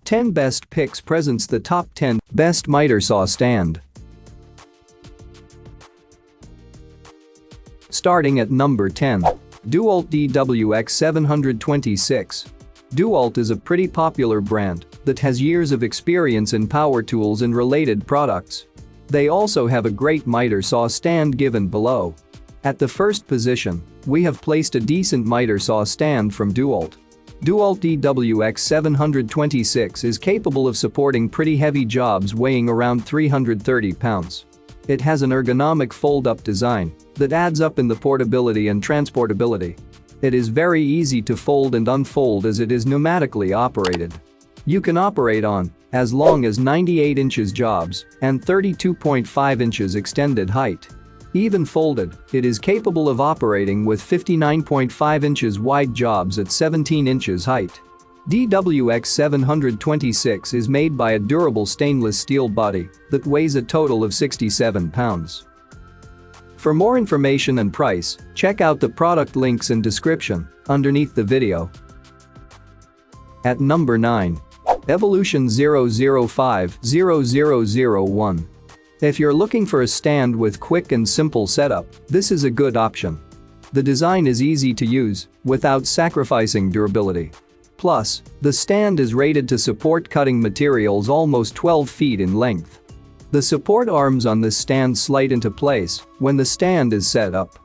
Ten Best Picks presents the top 10 best miter saw stand. Starting at number 10. DEWALT DWX726. DEWALT is a pretty popular brand that has years of experience in power tools and related products. They also have a great miter saw stand given below. At the first position, we have placed a decent miter saw stand from DEWALT. DEWALT DWX726 is capable of supporting pretty heavy jobs weighing around 330 pounds. It has an ergonomic fold-up design that adds up in the portability and transportability. It is very easy to fold and unfold as it is pneumatically operated. You can operate on as long as 98 inches jobs and 32.5 inches extended height. Even folded, it is capable of operating with 59.5 inches wide jobs at 17 inches height. DWX726 is made by a durable stainless steel body that weighs a total of 67 pounds. For more information and price, check out the product links in description underneath the video. At number 9. Evolution 005-0001. If you're looking for a stand with quick and simple setup, this is a good option. The design is easy to use without sacrificing durability. Plus, the stand is rated to support cutting materials almost 12 feet in length. The support arms on this stand slide into place when the stand is set up.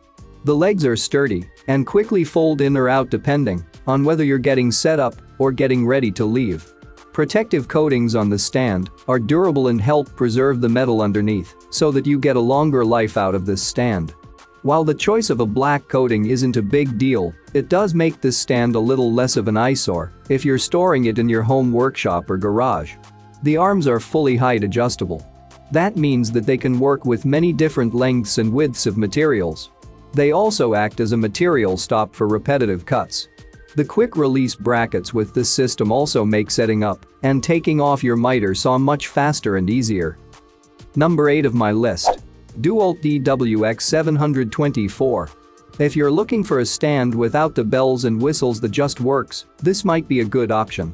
The legs are sturdy and quickly fold in or out depending on whether you're getting set up or getting ready to leave. Protective coatings on the stand are durable and help preserve the metal underneath so that you get a longer life out of this stand. While the choice of a black coating isn't a big deal, it does make this stand a little less of an eyesore if you're storing it in your home workshop or garage. The arms are fully height adjustable. That means that they can work with many different lengths and widths of materials. They also act as a material stop for repetitive cuts. The quick-release brackets with this system also make setting up and taking off your miter saw much faster and easier. Number 8 of my list. DEWALT DWX724. If you're looking for a stand without the bells and whistles that just works, this might be a good option.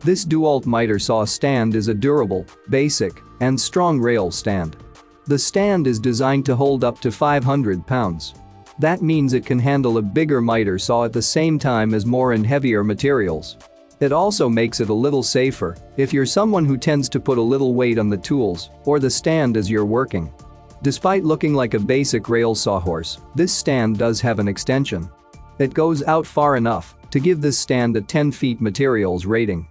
This DEWALT miter saw stand is a durable, basic, and strong rail stand. The stand is designed to hold up to 500 pounds. That means it can handle a bigger miter saw at the same time as more and heavier materials. It also makes it a little safer if you're someone who tends to put a little weight on the tools or the stand as you're working. Despite looking like a basic rail sawhorse, this stand does have an extension. It goes out far enough to give this stand a 10 feet materials rating.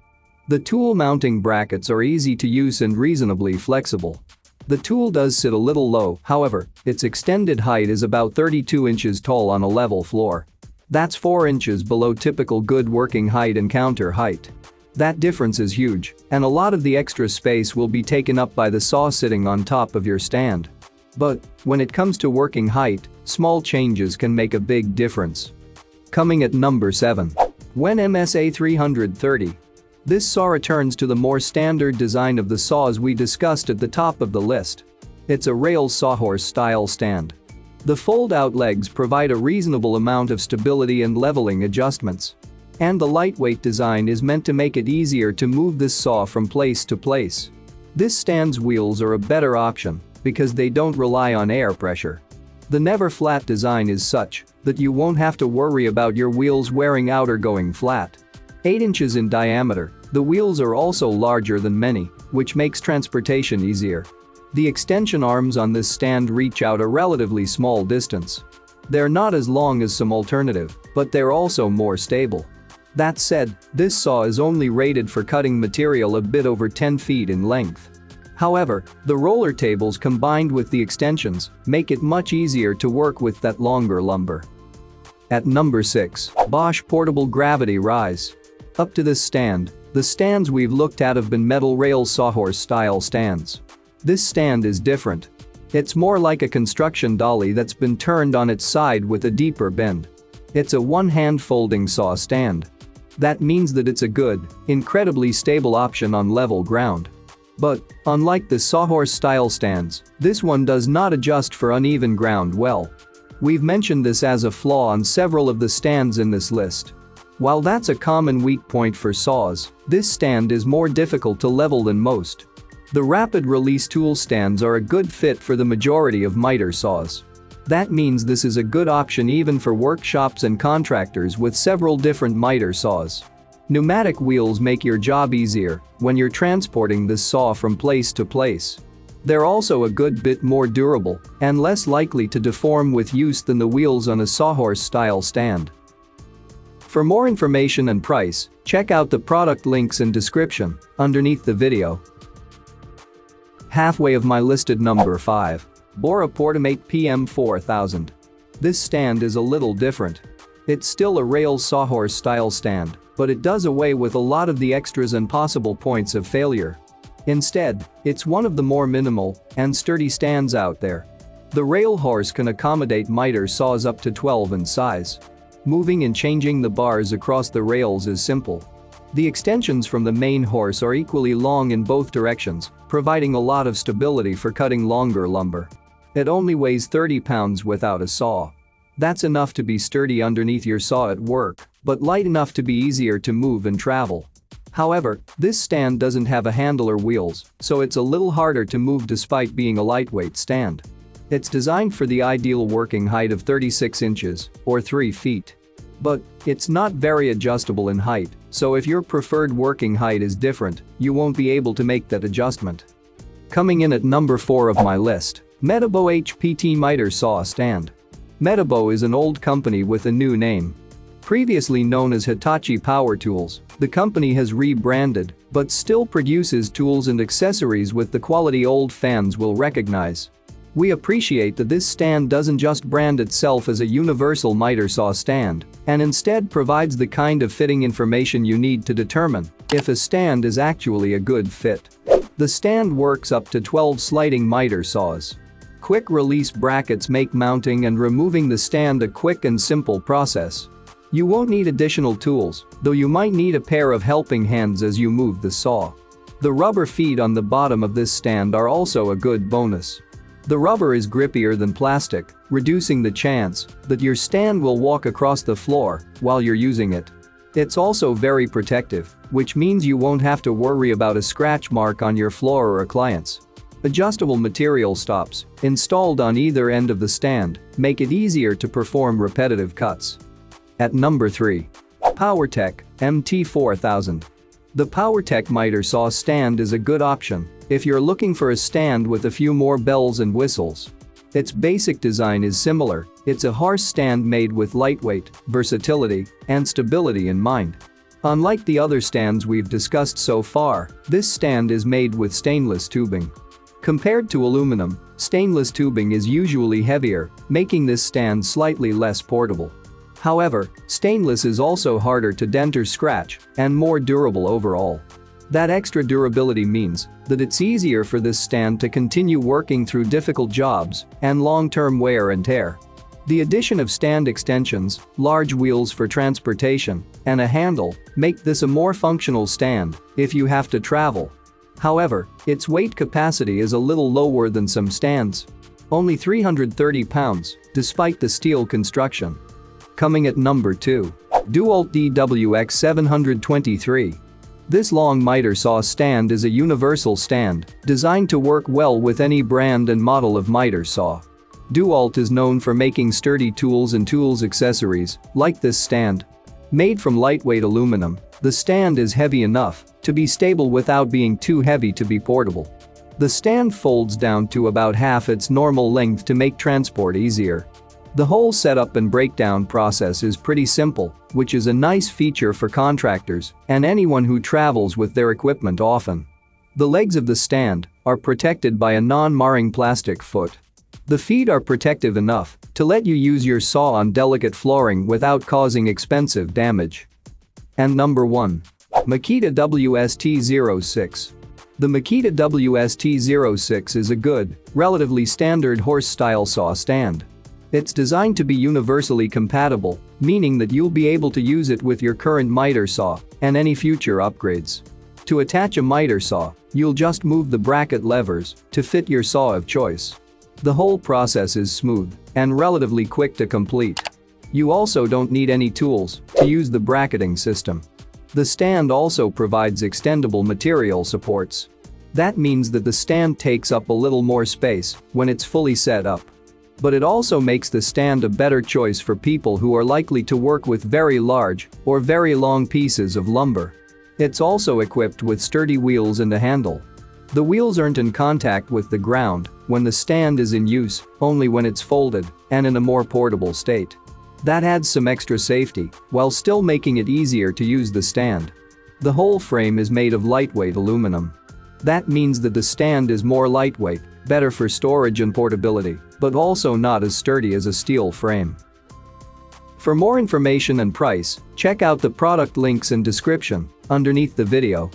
The tool mounting brackets are easy to use and reasonably flexible. The tool does sit a little low, however, its extended height is about 32 inches tall on a level floor. That's 4 inches below typical good working height and counter height. That difference is huge, and a lot of the extra space will be taken up by the saw sitting on top of your stand. But when it comes to working height, small changes can make a big difference. Coming at number 7. WEN MSA 330. This saw returns to the more standard design of the saws we discussed at the top of the list. It's a rail sawhorse style stand. The fold-out legs provide a reasonable amount of stability and leveling adjustments. And the lightweight design is meant to make it easier to move this saw from place to place. This stand's wheels are a better option because they don't rely on air pressure. The never flat design is such that you won't have to worry about your wheels wearing out or going flat. 8 inches in diameter, the wheels are also larger than many, which makes transportation easier. The extension arms on this stand reach out a relatively small distance. They're not as long as some alternative, but they're also more stable. That said, this saw is only rated for cutting material a bit over 10 feet in length. However, the roller tables combined with the extensions make it much easier to work with that longer lumber. At number 6. BOSCH Portable GRAVITY-RIS. Up to this stand, the stands we've looked at have been metal rail sawhorse style stands. This stand is different. It's more like a construction dolly that's been turned on its side with a deeper bend. It's a one-hand folding saw stand. That means that it's a good, incredibly stable option on level ground. But, unlike the sawhorse style stands, this one does not adjust for uneven ground well. We've mentioned this as a flaw on several of the stands in this list. While that's a common weak point for saws, this stand is more difficult to level than most. The rapid release tool stands are a good fit for the majority of miter saws. That means this is a good option even for workshops and contractors with several different miter saws. Pneumatic wheels make your job easier when you're transporting this saw from place to place. They're also a good bit more durable and less likely to deform with use than the wheels on a sawhorse-style stand. For more information and price, check out the product links in description underneath the video. Halfway of my listed number 5. BORA Portamate PM4000. This stand is a little different. It's still a rail sawhorse-style stand, but it does away with a lot of the extras and possible points of failure. Instead, it's one of the more minimal and sturdy stands out there. The rail horse can accommodate miter saws up to 12 in size. Moving and changing the bars across the rails is simple. The extensions from the main horse are equally long in both directions, providing a lot of stability for cutting longer lumber. It only weighs 30 pounds without a saw. That's enough to be sturdy underneath your saw at work, but light enough to be easier to move and travel. However, this stand doesn't have a handle or wheels, so it's a little harder to move despite being a lightweight stand. It's designed for the ideal working height of 36 inches, or 3 feet. But it's not very adjustable in height, so if your preferred working height is different, you won't be able to make that adjustment. Coming in at number 4 of my list, Metabo HPT Miter Saw Stand. Metabo is an old company with a new name. Previously known as Hitachi Power Tools, the company has rebranded, but still produces tools and accessories with the quality old fans will recognize. We appreciate that this stand doesn't just brand itself as a universal miter saw stand and instead provides the kind of fitting information you need to determine if a stand is actually a good fit. The stand works up to 12 sliding miter saws. Quick release brackets make mounting and removing the stand a quick and simple process. You won't need additional tools, though you might need a pair of helping hands as you move the saw. The rubber feet on the bottom of this stand are also a good bonus. The rubber is grippier than plastic, reducing the chance that your stand will walk across the floor while you're using it. It's also very protective, which means you won't have to worry about a scratch mark on your floor or a client's. Adjustable material stops, installed on either end of the stand, make it easier to perform repetitive cuts. At number 3. POWERTEC MT4000. The POWERTEC miter saw stand is a good option if you're looking for a stand with a few more bells and whistles. Its basic design is similar, it's a horse stand made with lightweight, versatility, and stability in mind. Unlike the other stands we've discussed so far, this stand is made with stainless tubing. Compared to aluminum, stainless tubing is usually heavier, making this stand slightly less portable. However, stainless is also harder to dent or scratch and more durable overall. That extra durability means that it's easier for this stand to continue working through difficult jobs and long-term wear and tear. The addition of stand extensions, large wheels for transportation, and a handle make this a more functional stand if you have to travel. However, its weight capacity is a little lower than some stands. Only 330 pounds, despite the steel construction. Coming at number 2. DEWALT DWX723. This long miter saw stand is a universal stand designed to work well with any brand and model of miter saw. DEWALT is known for making sturdy tools and tools accessories like this stand. Made from lightweight aluminum, the stand is heavy enough to be stable without being too heavy to be portable. The stand folds down to about half its normal length to make transport easier. The whole setup and breakdown process is pretty simple, which is a nice feature for contractors and anyone who travels with their equipment often. The legs of the stand are protected by a non-marring plastic foot. The feet are protective enough to let you use your saw on delicate flooring without causing expensive damage. And number 1. Makita WST06. The Makita WST06 is a good, relatively standard horse-style saw stand. It's designed to be universally compatible, meaning that you'll be able to use it with your current miter saw and any future upgrades. To attach a miter saw, you'll just move the bracket levers to fit your saw of choice. The whole process is smooth and relatively quick to complete. You also don't need any tools to use the bracketing system. The stand also provides extendable material supports. That means that the stand takes up a little more space when it's fully set up. But it also makes the stand a better choice for people who are likely to work with very large or very long pieces of lumber. It's also equipped with sturdy wheels and a handle. The wheels aren't in contact with the ground when the stand is in use, only when it's folded and in a more portable state. That adds some extra safety while still making it easier to use the stand. The whole frame is made of lightweight aluminum. That means that the stand is more lightweight, better for storage and portability, but also not as sturdy as a steel frame. For more information and price, check out the product links in description underneath the video.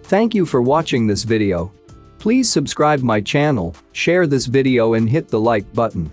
Thank you for watching this video. Please subscribe my channel, share this video and hit the like button.